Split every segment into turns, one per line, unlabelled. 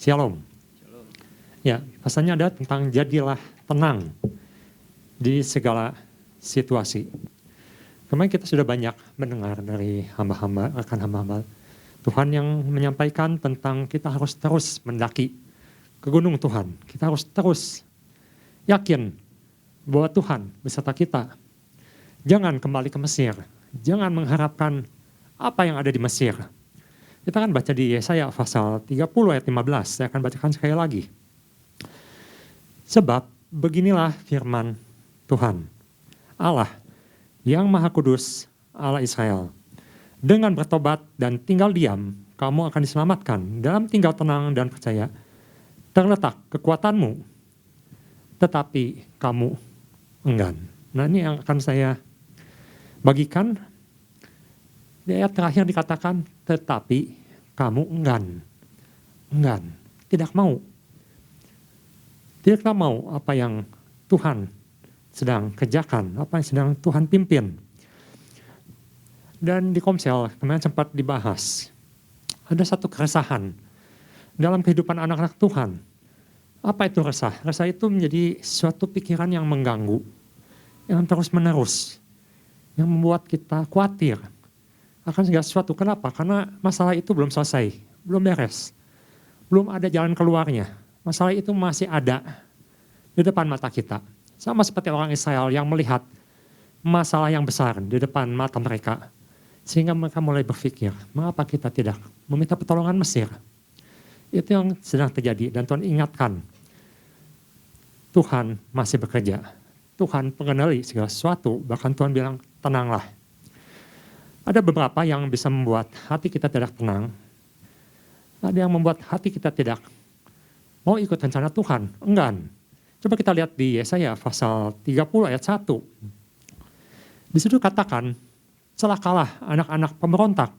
Shalom. Ya, pesannya ada tentang jadilah tenang di segala situasi. Kemarin kita sudah banyak mendengar dari hamba-hamba, rekan hamba-hamba Tuhan yang menyampaikan tentang kita harus terus mendaki ke gunung Tuhan. Kita harus terus yakin bahwa Tuhan beserta kita. Jangan kembali ke Mesir. Jangan mengharapkan apa yang ada di Mesir. Kita akan baca di Yesaya pasal 30 ayat 15. Saya akan bacakan sekali lagi. Sebab beginilah firman Tuhan, Allah yang Maha Kudus, Allah Israel. Dengan bertobat dan tinggal diam, kamu akan diselamatkan. Dalam tinggal tenang dan percaya, terletak kekuatanmu. Tetapi kamu enggan. Nah, ini yang akan saya bagikan. Di ayat terakhir dikatakan, tetapi kamu enggan. Enggan, tidak mau. Tidak mau apa yang Tuhan sedang kerjakan, apa yang sedang Tuhan pimpin. Dan di Komsel kemarin sempat dibahas, ada satu keresahan dalam kehidupan anak-anak Tuhan. Apa itu resah? Resah itu menjadi suatu pikiran yang mengganggu, yang terus-menerus, yang membuat kita khawatir akan segala sesuatu. Kenapa? Karena masalah itu belum selesai, belum beres, belum ada jalan keluarnya. Masalah itu masih ada di depan mata kita. Sama seperti orang Israel yang melihat masalah yang besar di depan mata mereka. Sehingga mereka mulai berpikir, mengapa kita tidak meminta pertolongan Mesir? Itu yang sedang terjadi dan Tuhan ingatkan. Tuhan masih bekerja. Tuhan pengendali segala sesuatu, bahkan Tuhan bilang tenanglah. Ada beberapa yang bisa membuat hati kita tidak tenang. Ada yang membuat hati kita tidak mau ikut rencana Tuhan, enggan. Coba kita lihat di Yesaya pasal 30 ayat 1. Di situ katakan, celakalah anak-anak pemberontak.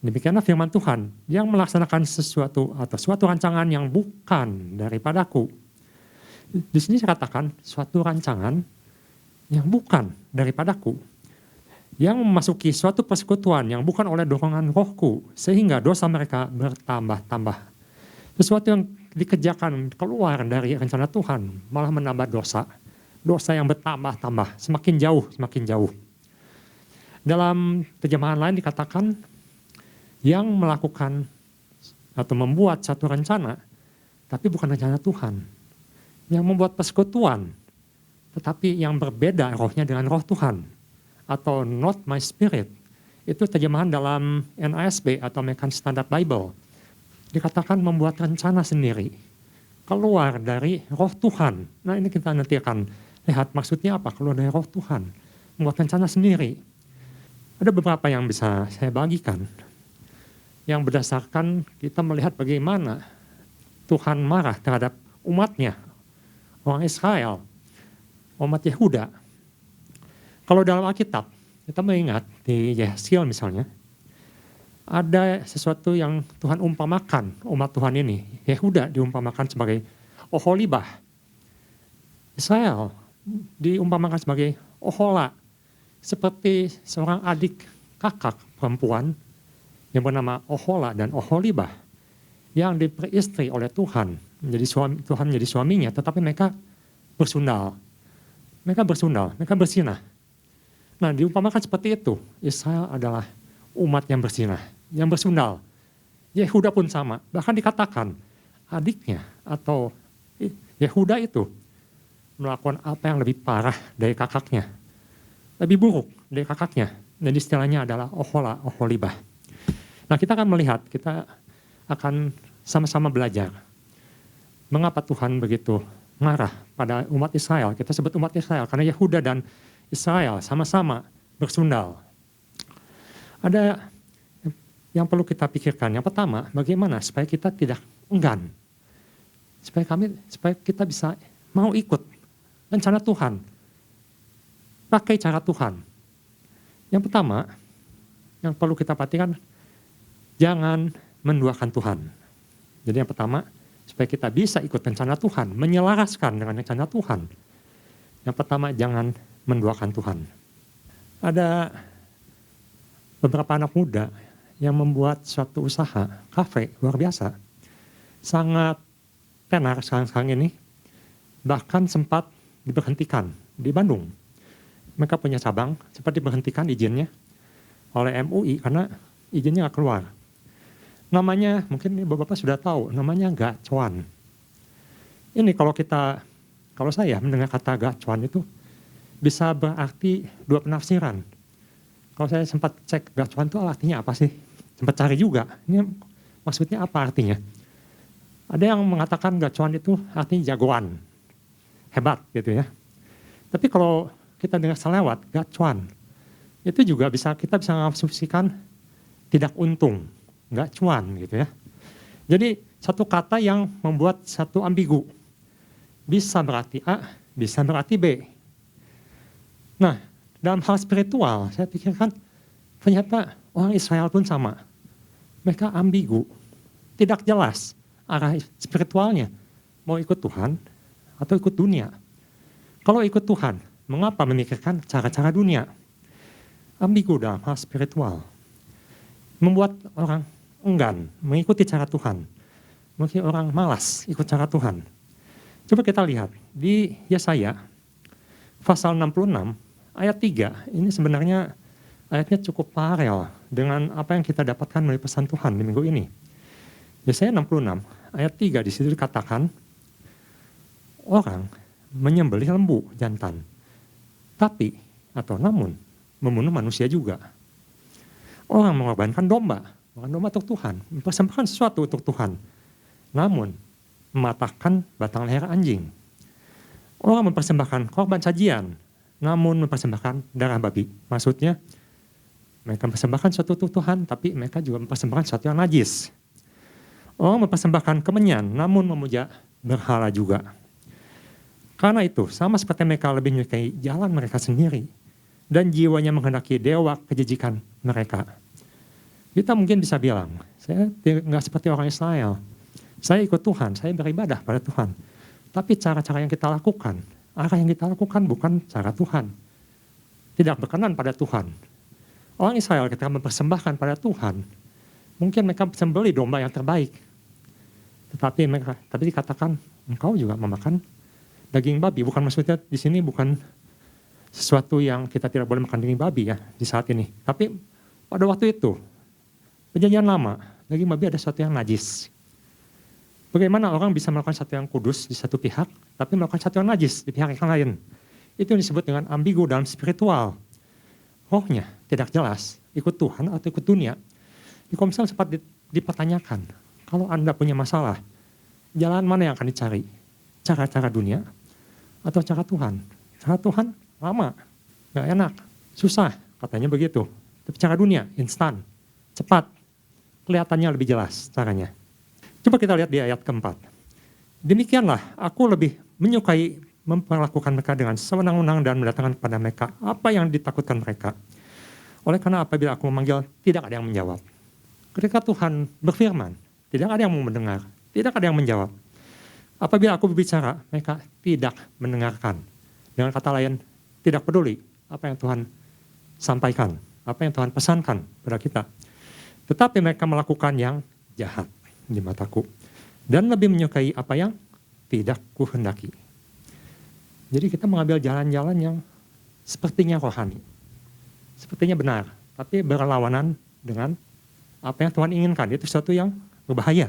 Demikianlah firman Tuhan yang melaksanakan sesuatu atau suatu rancangan yang bukan daripadaku. Di sini saya katakan suatu rancangan yang bukan daripadaku. Yang memasuki suatu persekutuan yang bukan oleh dorongan rohku, sehingga dosa mereka bertambah-tambah. Sesuatu yang dikerjakan keluar dari rencana Tuhan, malah menambah dosa. Dosa yang bertambah-tambah, semakin jauh, semakin jauh. Dalam terjemahan lain dikatakan, yang melakukan atau membuat satu rencana, tapi bukan rencana Tuhan. Yang membuat persekutuan, tetapi yang berbeda rohnya dengan roh Tuhan. Atau not my spirit, itu terjemahan dalam NASB atau American Standard Bible. Dikatakan membuat rencana sendiri, keluar dari roh Tuhan. Nah, ini kita nanti akan lihat maksudnya apa, keluar dari roh Tuhan. Membuat rencana sendiri. Ada beberapa yang bisa saya bagikan, yang berdasarkan kita melihat bagaimana Tuhan marah terhadap umatnya, orang Israel, umat Yehuda. Kalau dalam Alkitab, kita mengingat di Yesaya misalnya, ada sesuatu yang Tuhan umpamakan umat Tuhan ini. Yehuda diumpamakan sebagai Oholibah. Israel diumpamakan sebagai Ohola. Seperti seorang adik kakak perempuan yang bernama Ohola dan Oholibah. Yang diperistri oleh Tuhan. Tuhan menjadi suaminya, tetapi mereka bersundal. Mereka bersinah. Nah, diumpamakan seperti itu. Israel adalah umat yang bersinah, yang bersundal. Yehuda pun sama. Bahkan dikatakan adiknya atau Yehuda itu melakukan apa yang lebih parah dari kakaknya. Lebih buruk dari kakaknya. Dan istilahnya adalah Ohola, Oholibah. Nah, kita akan melihat, kita akan sama-sama belajar. Mengapa Tuhan begitu marah pada umat Israel? Kita sebut umat Israel karena Yehuda dan Israel sama-sama bersundal. Ada yang perlu kita pikirkan. Yang pertama, bagaimana supaya kita tidak enggan. Supaya kita bisa mau ikut rencana Tuhan. Pakai cara Tuhan. Yang pertama, yang perlu kita perhatikan, jangan menduakan Tuhan. Jadi yang pertama, supaya kita bisa ikut rencana Tuhan, menyelaraskan dengan rencana Tuhan. Yang pertama, jangan menduakan Tuhan. Ada beberapa anak muda yang membuat suatu usaha, kafe, luar biasa. sangat tenar sekarang ini, bahkan sempat diberhentikan di Bandung. Mereka punya cabang, sempat diberhentikan izinnya oleh MUI karena izinnya nggak keluar. Namanya, mungkin Bapak-Bapak sudah tahu, namanya gacuan. Ini kalau saya mendengar kata gacuan itu bisa berarti dua penafsiran. Kalau saya sempat cek gacuan itu artinya apa sih? Sempat cari juga, ini maksudnya apa artinya? Ada yang mengatakan gacuan itu artinya jagoan, hebat gitu ya. Tapi kalau kita dengar selewat, gacuan, itu juga kita bisa mengasumsikan tidak untung, nggak cuan gitu ya. Jadi satu kata yang membuat satu ambigu. Bisa berarti A, bisa berarti B. Nah, dalam hal spiritual, saya pikirkan ternyata orang Israel pun sama. Mereka ambigu, tidak jelas arah spiritualnya. Mau ikut Tuhan atau ikut dunia. Kalau ikut Tuhan, mengapa memikirkan cara-cara dunia? Ambigu dalam hal spiritual. Membuat orang enggan mengikuti cara Tuhan. Mungkin orang malas ikut cara Tuhan. Coba kita lihat di Yesaya pasal 66 ayat 3. Ini sebenarnya ayatnya cukup paralel dengan apa yang kita dapatkan melalui pesan Tuhan di minggu ini. Yesaya 66 ayat 3 di situ dikatakan orang menyembelih lembu jantan. Tapi atau namun membunuh manusia juga. Orang mengorbankan domba untuk Tuhan, mempersembahkan sesuatu untuk Tuhan. Namun mematahkan batang leher anjing. Orang mempersembahkan korban sajian, namun mempersembahkan darah babi. Maksudnya, mereka mempersembahkan sesuatu untuk Tuhan, tapi mereka juga mempersembahkan sesuatu yang najis. Orang mempersembahkan kemenyan, namun memuja berhala juga. Karena itu, sama seperti mereka lebih menyukai jalan mereka sendiri, dan jiwanya menghendaki dewa kejijikan mereka. Kita mungkin bisa bilang, saya nggak seperti orang Israel. Saya ikut Tuhan, saya beribadah pada Tuhan. Tapi cara-cara yang kita lakukan, arah yang kita lakukan bukan cara Tuhan. Tidak berkenan pada Tuhan. Orang Israel ketika mempersembahkan pada Tuhan, mungkin mereka sembelih domba yang terbaik. Tetapi dikatakan, engkau juga memakan daging babi. Bukan maksudnya di sini bukan sesuatu yang kita tidak boleh makan daging babi ya di saat ini. Tapi pada waktu itu, perjanjian lama, daging babi ada sesuatu yang najis. Bagaimana orang bisa melakukan satu yang kudus di satu pihak, tapi melakukan satu yang najis di pihak yang lain. Itu yang disebut dengan ambigu dalam spiritual. Rohnya tidak jelas, ikut Tuhan atau ikut dunia. Di Komsel sempat dipertanyakan, kalau Anda punya masalah, jalan mana yang akan dicari? Cara-cara dunia atau cara Tuhan? Cara Tuhan lama, gak enak, susah, katanya begitu. Tapi cara dunia, instan, cepat, kelihatannya lebih jelas caranya. Coba kita lihat di ayat keempat. Demikianlah aku lebih menyukai memperlakukan mereka dengan sewenang-wenang dan mendatangkan kepada mereka apa yang ditakutkan mereka. Oleh karena apabila aku memanggil, tidak ada yang menjawab. Ketika Tuhan berfirman, tidak ada yang mau mendengar, tidak ada yang menjawab. Apabila aku berbicara, mereka tidak mendengarkan. Dengan kata lain, tidak peduli apa yang Tuhan sampaikan, apa yang Tuhan pesankan pada kita. Tetapi mereka melakukan yang jahat di mataku, dan lebih menyukai apa yang tidak kuhendaki. Jadi kita mengambil jalan-jalan yang sepertinya rohani, sepertinya benar, tapi berlawanan dengan apa yang Tuhan inginkan. Itu sesuatu yang berbahaya.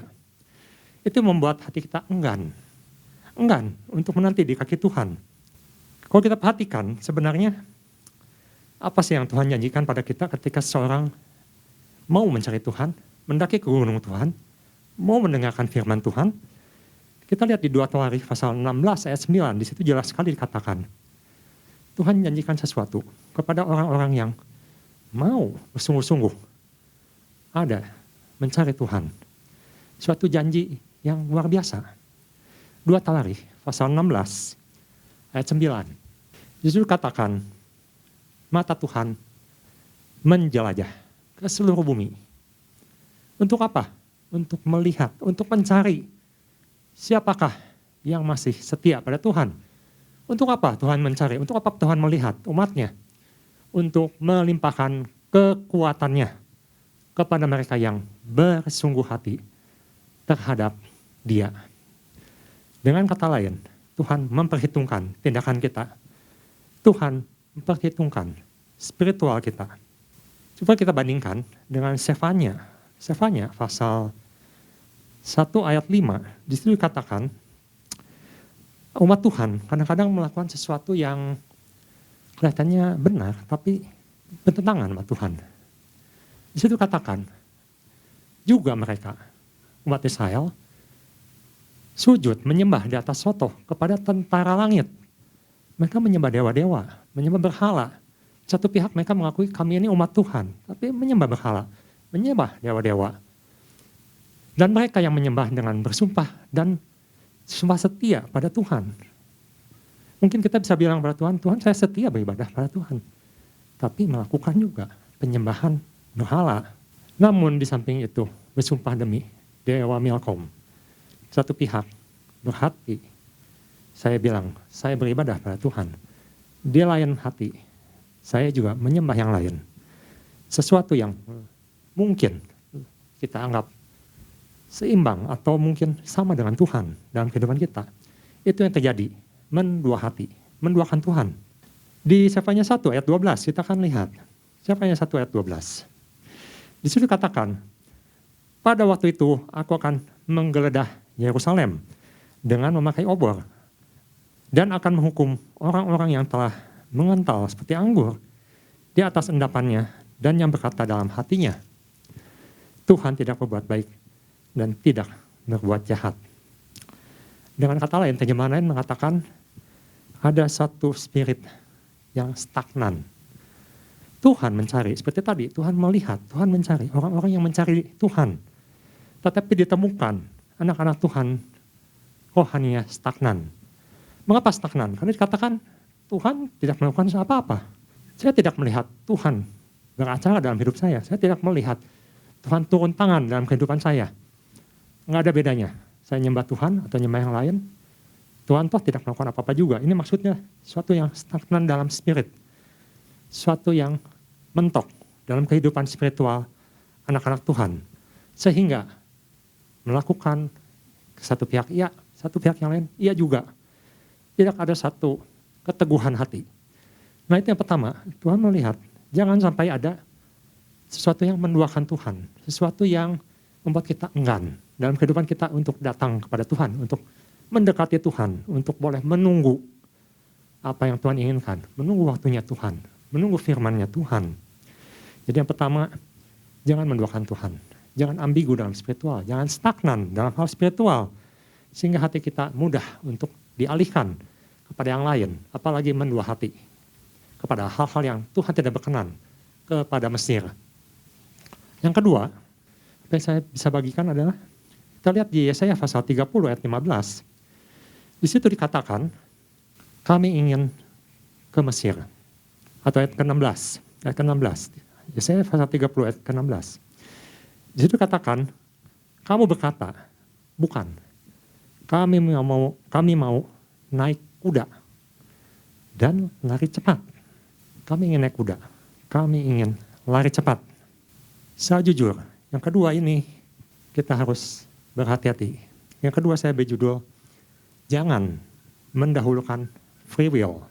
Itu membuat hati kita enggan untuk menanti di kaki Tuhan. Kalau kita perhatikan, sebenarnya apa sih yang Tuhan janjikan pada kita ketika seseorang mau mencari Tuhan, mendaki ke gunung Tuhan, mau mendengarkan firman Tuhan? Kita lihat di 2 Tawarikh pasal 16 ayat 9, di situ jelas sekali dikatakan, Tuhan janjikan sesuatu kepada orang-orang yang mau bersungguh-sungguh ada mencari Tuhan. Suatu janji yang luar biasa. 2 Tawarikh pasal 16 ayat 9. Di situ dikatakan, mata Tuhan menjelajah ke seluruh bumi. Untuk apa? Untuk melihat, untuk mencari siapakah yang masih setia pada Tuhan. Untuk apa Tuhan mencari? Untuk apa Tuhan melihat umatnya? Untuk melimpahkan kekuatannya kepada mereka yang bersungguh hati terhadap Dia. Dengan kata lain, Tuhan memperhitungkan tindakan kita. Tuhan memperhitungkan spiritual kita. Coba kita bandingkan dengan Sefanya. Sefanya pasal 1 ayat 5, di situ dikatakan umat Tuhan kadang-kadang melakukan sesuatu yang kelihatannya benar, tapi bertentangan sama Tuhan. Di situ katakan, juga mereka, umat Israel, sujud menyembah di atas sotoh kepada tentara langit. Mereka menyembah dewa-dewa, menyembah berhala. Satu pihak mereka mengakui kami ini umat Tuhan, tapi menyembah berhala, menyembah dewa-dewa. Dan mereka yang menyembah dengan bersumpah dan sumpah setia pada Tuhan. Mungkin kita bisa bilang pada Tuhan, Tuhan saya setia beribadah pada Tuhan. Tapi melakukan juga penyembahan berhala. Namun di samping itu bersumpah demi dewa Milkom. Satu pihak berhati, saya bilang, saya beribadah pada Tuhan. Dia lain hati, saya juga menyembah yang lain. Sesuatu yang mungkin kita anggap seimbang atau mungkin sama dengan Tuhan dalam kehidupan kita. Itu yang terjadi, mendua hati, menduakan Tuhan. Di Sefanya 1 ayat 12 kita akan lihat. Sefanya 1 ayat 12. Di situ dikatakan, pada waktu itu aku akan menggeledah Yerusalem dengan memakai obor dan akan menghukum orang-orang yang telah mengental seperti anggur di atas endapannya dan yang berkata dalam hatinya, Tuhan tidak berbuat baik dan tidak berbuat jahat. Dengan kata lain, terjemahan lain mengatakan ada satu spirit yang stagnan. Tuhan mencari, seperti tadi, Tuhan melihat, Tuhan mencari orang-orang yang mencari Tuhan. Tetapi ditemukan anak-anak Tuhan rohaninya stagnan. Mengapa stagnan? Karena dikatakan Tuhan tidak melakukan apa-apa. Saya tidak melihat Tuhan beracara dalam hidup saya. Saya tidak melihat Tuhan turun tangan dalam kehidupan saya. Nggak ada bedanya. Saya nyembah Tuhan atau nyembah yang lain. Tuhan toh tidak melakukan apa-apa juga. Ini maksudnya sesuatu yang stagnan dalam spirit. Sesuatu yang mentok dalam kehidupan spiritual anak-anak Tuhan. Sehingga melakukan satu pihak iya, satu pihak yang lain iya juga. Tidak ada satu keteguhan hati. Nah itu yang pertama, Tuhan melihat jangan sampai ada sesuatu yang menduakan Tuhan. Sesuatu yang membuat kita enggan dalam kehidupan kita untuk datang kepada Tuhan, untuk mendekati Tuhan, untuk boleh menunggu apa yang Tuhan inginkan, menunggu waktunya Tuhan, menunggu firman-Nya Tuhan. Jadi yang pertama, jangan menduakan Tuhan, jangan ambigu dalam spiritual, jangan stagnan dalam hal spiritual, sehingga hati kita mudah untuk dialihkan kepada yang lain, apalagi mendua hati, kepada hal-hal yang Tuhan tidak berkenan, kepada Mesir. Yang kedua, apa yang saya bisa bagikan adalah, kita lihat di Yesaya pasal 30 ayat 15. Di situ dikatakan, kami ingin ke Mesir. Atau ayat ke-16. Ayat ke-16. Yesaya pasal 30 ayat ke-16. Di situ dikatakan, kamu berkata, bukan. Kami mau naik kuda dan lari cepat. Kami ingin naik kuda. Kami ingin lari cepat. Saya jujur, yang kedua ini kita harus berhati-hati. Yang kedua saya berjudul, jangan mendahulukan free will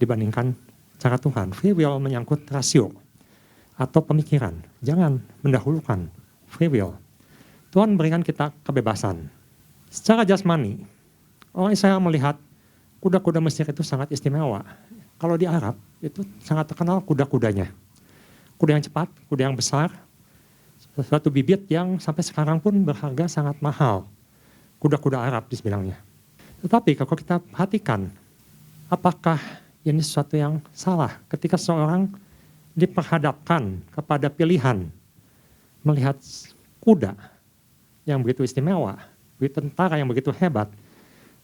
dibandingkan cara Tuhan. Free will menyangkut rasio atau pemikiran. Jangan mendahulukan free will. Tuhan berikan kita kebebasan. Secara jasmani, orang Israel melihat kuda-kuda Mesir itu sangat istimewa. Kalau di Arab, itu sangat terkenal kuda-kudanya. Kuda yang cepat, kuda yang besar, suatu bibit yang sampai sekarang pun berharga sangat mahal. Kuda-kuda Arab dibilangnya. Tetapi kalau kita perhatikan, apakah ini sesuatu yang salah ketika seorang diperhadapkan kepada pilihan melihat kuda yang begitu istimewa, tentara yang begitu hebat,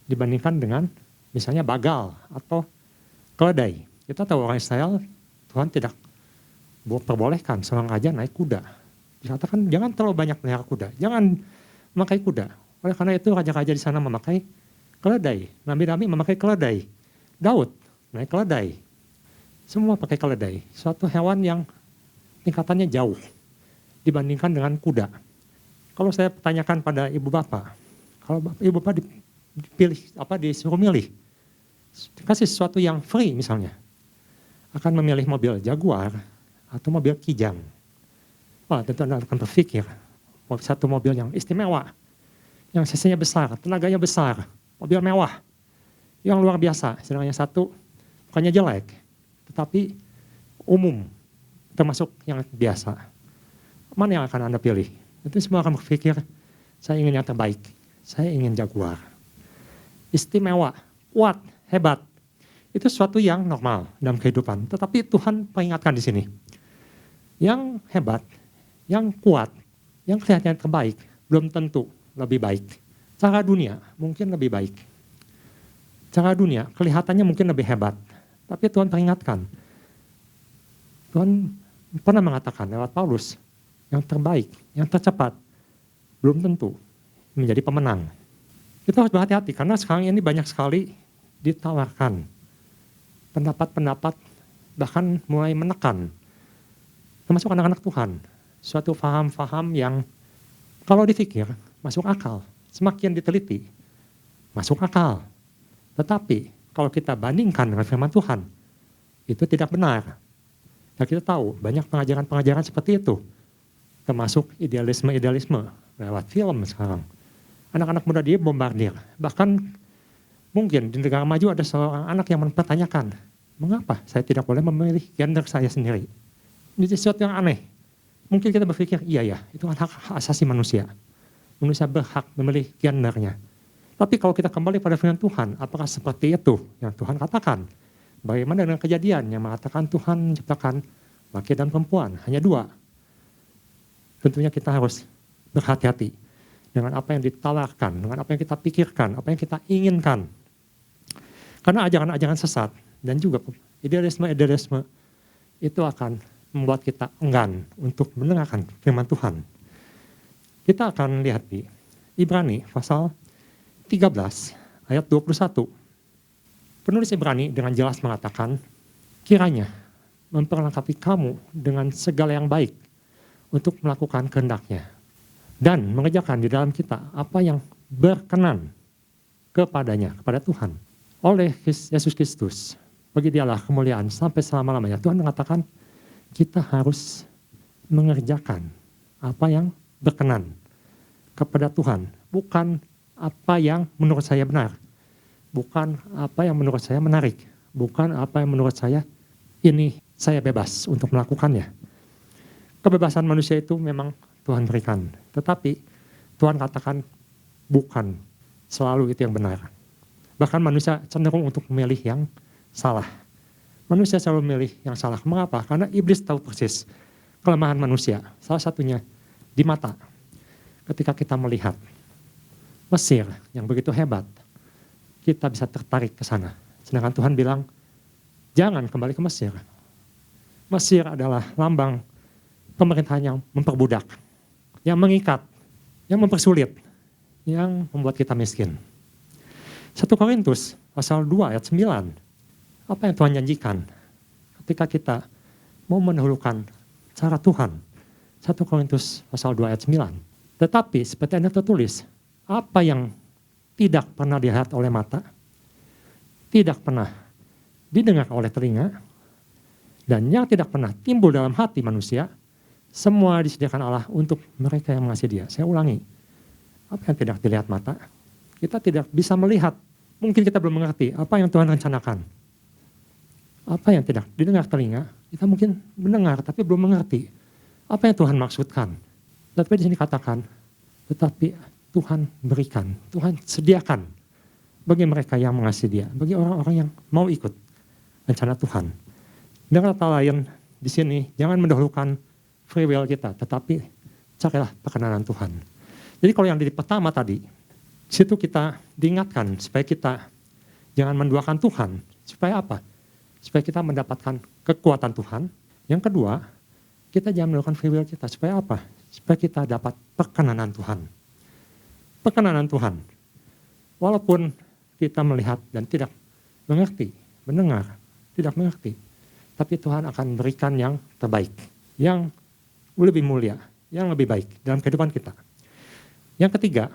dibandingkan dengan misalnya bagal atau keledai. Kita tahu orang Israel, Tuhan tidak perbolehkan seorang raja naik kuda. Dikatakan jangan terlalu banyak melihara kuda, jangan memakai kuda. Oleh karena itu raja-raja di sana memakai keledai, nabi-nabi memakai keledai, Daud naik keledai, semua pakai keledai. Suatu hewan yang tingkatannya jauh dibandingkan dengan kuda. Kalau saya tanyakan pada ibu bapak, Kalau ibu bapak disuruh milih, dikasih sesuatu yang free misalnya, akan memilih mobil Jaguar atau mobil Kijang. Wah, tentu Anda akan berpikir, satu mobil yang istimewa, yang cc-nya besar, tenaganya besar, mobil mewah, yang luar biasa, sedangkan yang satu bukannya jelek, tetapi umum, termasuk yang biasa. Mana yang akan Anda pilih? Itu semua akan berpikir, saya ingin yang terbaik, saya ingin Jaguar. Istimewa, kuat, hebat. Itu sesuatu yang normal dalam kehidupan. Tetapi Tuhan peringatkan di sini. Yang hebat, yang kuat, yang kelihatannya terbaik, belum tentu lebih baik. Cara dunia mungkin lebih baik. Cara dunia kelihatannya mungkin lebih hebat. Tapi Tuhan peringatkan. Tuhan pernah mengatakan lewat Paulus, yang terbaik, yang tercepat, belum tentu menjadi pemenang. Kita harus berhati-hati karena sekarang ini banyak sekali ditawarkan pendapat-pendapat, bahkan mulai menekan, termasuk anak-anak Tuhan, suatu faham-faham yang kalau dipikir masuk akal, semakin diteliti masuk akal. Tetapi kalau kita bandingkan dengan firman Tuhan, itu tidak benar. Dan kita tahu banyak pengajaran-pengajaran seperti itu, termasuk idealisme-idealisme lewat film sekarang. Anak-anak muda dia bombardir. Bahkan mungkin di negara maju ada seorang anak yang mempertanyakan, mengapa saya tidak boleh memilih gender saya sendiri? Ini sesuatu yang aneh. Mungkin kita berpikir, iya ya, itu hak asasi manusia. Manusia berhak memilih gendernya. Tapi kalau kita kembali pada firman Tuhan, apakah seperti itu yang Tuhan katakan? Bagaimana dengan kejadian yang mengatakan Tuhan menciptakan laki dan perempuan, hanya dua? Tentunya kita harus berhati-hati dengan apa yang ditawarkan, dengan apa yang kita pikirkan, apa yang kita inginkan. Karena ajaran-ajaran sesat dan juga idealisme-idealisme itu akan membuat kita enggan untuk mendengarkan firman Tuhan. Kita akan lihat di Ibrani pasal 13 ayat 21. Penulis Ibrani dengan jelas mengatakan, kiranya memperlengkapi kamu dengan segala yang baik untuk melakukan kehendaknya. Dan mengerjakan di dalam kita apa yang berkenan kepadanya, kepada Tuhan. Oleh Yesus Kristus, bagi dialah kemuliaan sampai selama-lamanya. Tuhan mengatakan kita harus mengerjakan apa yang berkenan kepada Tuhan. Bukan apa yang menurut saya benar. Bukan apa yang menurut saya menarik. Bukan apa yang menurut saya ini saya bebas untuk melakukannya. Kebebasan manusia itu memang Tuhan berikan. Tetapi Tuhan katakan bukan selalu itu yang benar. Bahkan manusia cenderung untuk memilih yang salah. Manusia selalu memilih yang salah. Mengapa? Karena iblis tahu persis kelemahan manusia. Salah satunya di mata. Ketika kita melihat Mesir yang begitu hebat, kita bisa tertarik ke sana. Sedangkan Tuhan bilang, jangan kembali ke Mesir. Mesir adalah lambang pemerintahan yang memperbudak, yang mengikat, yang mempersulit, yang membuat kita miskin. 1 Korintus pasal 2 ayat 9, apa yang Tuhan janjikan ketika kita mau mendahulukan cara Tuhan. 1 Korintus pasal 2 ayat 9. Tetapi seperti yang tertulis, apa yang tidak pernah dilihat oleh mata, tidak pernah didengar oleh telinga, dan yang tidak pernah timbul dalam hati manusia, semua disediakan Allah untuk mereka yang mengasihi Dia. Saya ulangi, apa yang tidak dilihat mata, kita tidak bisa melihat. Mungkin kita belum mengerti apa yang Tuhan rencanakan. Apa yang tidak didengar telinga, kita mungkin mendengar tapi belum mengerti apa yang Tuhan maksudkan. Tapi di sini katakan, tetapi Tuhan berikan, Tuhan sediakan bagi mereka yang mengasihi Dia, bagi orang-orang yang mau ikut rencana Tuhan. Dengan kata lain, di sini jangan mendahulukan free will kita, tetapi carilah perkenanan Tuhan. Jadi kalau yang di pertama tadi, situ kita diingatkan supaya kita jangan menduakan Tuhan. Supaya apa? Supaya kita mendapatkan kekuatan Tuhan. Yang kedua, kita jangan mendahulukan free will kita. Supaya apa? Supaya kita dapat perkenanan Tuhan. Perkenanan Tuhan. Walaupun kita melihat dan tidak mengerti, mendengar, tidak mengerti. Tapi Tuhan akan berikan yang terbaik. Yang lebih mulia, yang lebih baik dalam kehidupan kita. Yang ketiga,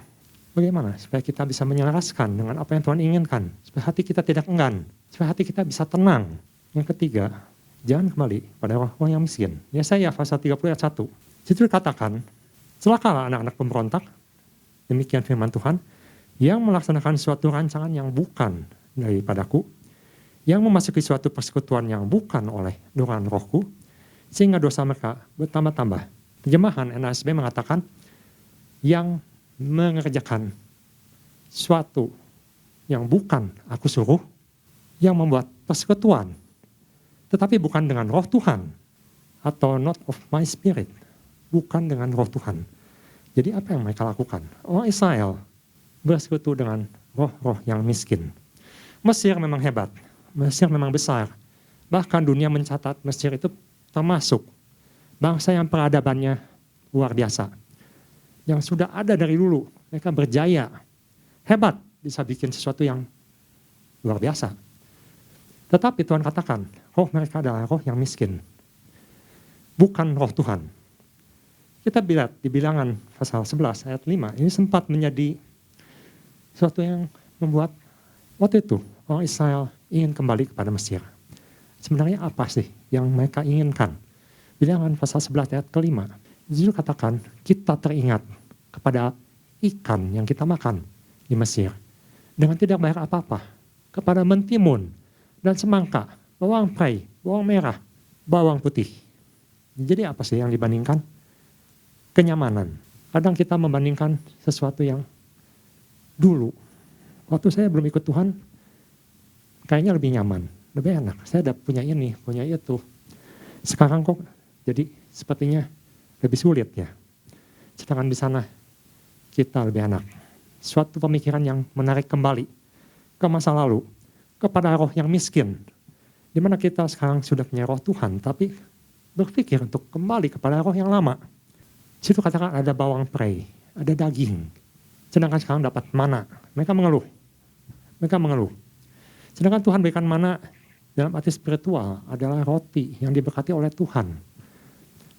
Bagaimana supaya kita bisa menyelaraskan dengan apa yang Tuhan inginkan, supaya hati kita tidak enggan, supaya hati kita bisa tenang. Yang ketiga, jangan kembali pada roh yang miskin. Yesaya pasal 30 ayat 1. Situ dikatakan, celakalah anak-anak pemberontak, demikian firman Tuhan, yang melaksanakan suatu rancangan yang bukan daripadaku, yang memasuki suatu persekutuan yang bukan oleh dorongan rohku, sehingga dosa mereka bertambah-tambah. Terjemahan NASB mengatakan, yang mengerjakan suatu yang bukan aku suruh, yang membuat persekutuan, tetapi bukan dengan roh Tuhan, atau not of my spirit, bukan dengan roh Tuhan. Jadi apa yang mereka lakukan? Orang Israel bersekutu dengan roh-roh yang miskin. Mesir memang hebat, Mesir memang besar, bahkan dunia mencatat Mesir itu termasuk bangsa yang peradabannya luar biasa, yang sudah ada dari dulu. Mereka berjaya, hebat, bisa bikin sesuatu yang luar biasa. Tetapi Tuhan katakan, roh mereka adalah roh yang miskin, bukan roh Tuhan. Kita lihat di Bilangan pasal 11 ayat 5, ini sempat menjadi sesuatu yang membuat waktu itu orang Israel ingin kembali kepada Mesir. Sebenarnya apa sih yang mereka inginkan? Bilangan pasal 11 ayat ke-5, justru katakan kita teringat kepada ikan yang kita makan di Mesir dengan tidak bayar apa-apa, kepada mentimun dan semangka, bawang prei, bawang merah, bawang putih. Jadi apa sih yang dibandingkan? Kenyamanan. Kadang kita membandingkan sesuatu yang dulu, waktu saya belum ikut Tuhan, kayaknya lebih nyaman, lebih enak. Saya udah punya ini, punya itu. Sekarang kok jadi sepertinya lebih sulit ya. Sedangkan di sana kita lebih enak. Suatu pemikiran yang menarik kembali ke masa lalu, kepada roh yang miskin, di mana kita sekarang sudah punya roh Tuhan, tapi berpikir untuk kembali kepada roh yang lama. Situ katakan ada bawang prei, ada daging. Sedangkan sekarang dapat mana, mereka mengeluh. Mereka mengeluh. Sedangkan Tuhan berikan mana dalam arti spiritual adalah roti yang diberkati oleh Tuhan.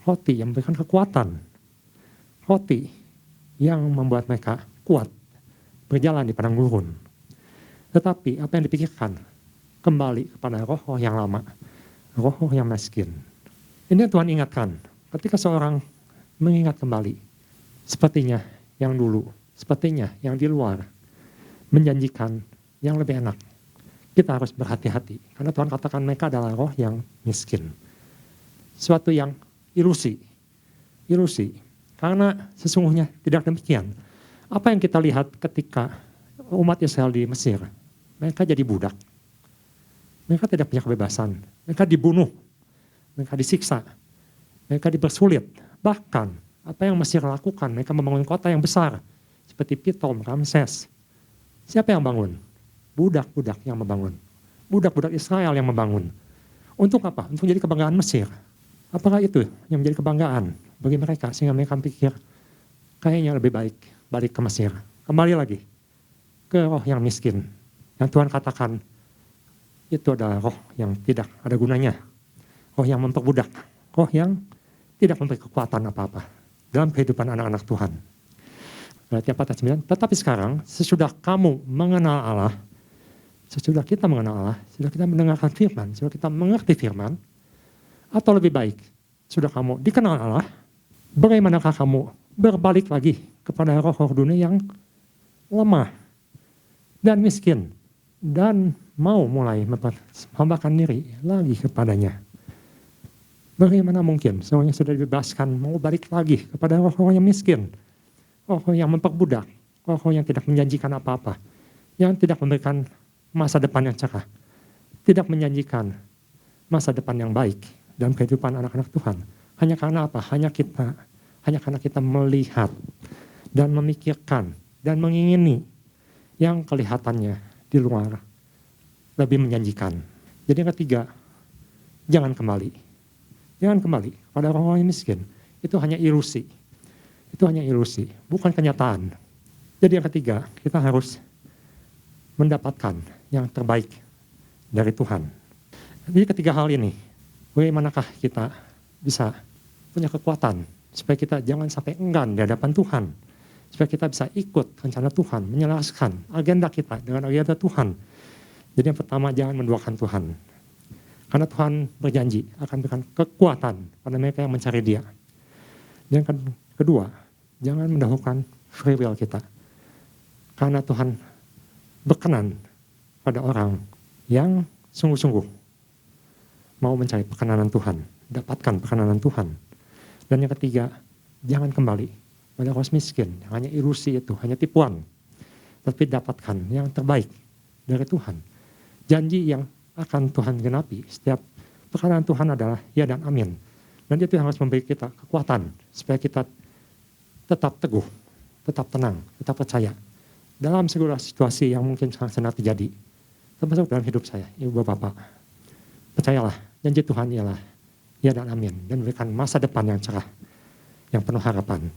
Roti yang memberikan kekuatan. Roti yang membuat mereka kuat berjalan di padang gurun. Tetapi apa yang dipikirkan? Kembali kepada roh-roh yang lama, roh-roh yang miskin. Ini yang Tuhan ingatkan. Ketika seorang mengingat kembali, sepertinya yang dulu, sepertinya yang di luar, menjanjikan yang lebih enak. Kita harus berhati-hati. Karena Tuhan katakan mereka adalah roh yang miskin. Suatu yang ilusi. Ilusi. Karena sesungguhnya tidak demikian. Apa yang kita lihat ketika umat Israel di Mesir, mereka jadi budak. Mereka tidak punya kebebasan. Mereka dibunuh. Mereka disiksa. Mereka dipersulit. Bahkan apa yang Mesir lakukan, mereka membangun kota yang besar. Seperti Pitom, Ramses. Siapa yang bangun? Budak-budak yang membangun. Budak-budak Israel yang membangun. Untuk apa? Untuk jadi kebanggaan Mesir. Apakah itu yang menjadi kebanggaan bagi mereka? Sehingga mereka pikir, kayaknya lebih baik balik ke Mesir. Kembali lagi ke roh yang miskin. Yang Tuhan katakan, itu adalah roh yang tidak ada gunanya. Roh yang memperbudak. Roh yang tidak memberi kekuatan apa-apa dalam kehidupan anak-anak Tuhan. Berarti 4:9. Tetapi sekarang, sesudah kamu mengenal Allah, sesudah kita mengenal Allah, sudah kita mendengarkan firman, sudah kita mengerti firman, atau lebih baik, sudah kamu dikenal Allah, bagaimanakah kamu berbalik lagi kepada roh-roh dunia yang lemah dan miskin, dan mau mulai memperhambakan diri lagi kepadanya. Bagaimana mungkin semuanya sudah dibebaskan mau balik lagi kepada roh-roh yang miskin, roh-roh yang memperbudak, roh-roh yang tidak menjanjikan apa-apa, yang tidak memberikan masa depan yang cerah, tidak menjanjikan masa depan yang baik dalam kehidupan anak-anak Tuhan. Hanya karena apa? Hanya karena kita melihat dan memikirkan dan mengingini yang kelihatannya di luar lebih menjanjikan. Jadi yang ketiga, jangan kembali. Jangan kembali pada orang-orang yang miskin. Itu hanya ilusi. Itu hanya ilusi, bukan kenyataan. Jadi yang ketiga, kita harus mendapatkan yang terbaik dari Tuhan. Jadi ketiga hal ini, bagaimanakah kita bisa punya kekuatan supaya kita jangan sampai enggan di hadapan Tuhan. supaya kita bisa ikut rencana Tuhan, menyelaraskan agenda kita dengan agenda Tuhan. Jadi yang pertama, jangan menduakan Tuhan. Karena Tuhan berjanji akan berikan kekuatan pada mereka yang mencari Dia. Yang kedua, jangan mendahulukan free will kita. Karena Tuhan berkenan pada orang yang sungguh-sungguh mau mencari perkenanan Tuhan, dapatkan perkenanan Tuhan. Dan yang ketiga, jangan kembali pada kaum miskin, yang hanya ilusi itu, hanya tipuan. Tapi dapatkan yang terbaik dari Tuhan. Janji yang akan Tuhan genapi. Setiap perkataan Tuhan adalah ya dan amin. Dan itu harus memberi kita kekuatan supaya kita tetap teguh, tetap tenang, tetap percaya dalam segala situasi yang mungkin sedang terjadi. Termasuk dalam hidup saya, Ibu Bapak. Percayalah, janji Tuhan ialah ya dan amin. Dan memberikan masa depan yang cerah, yang penuh harapan.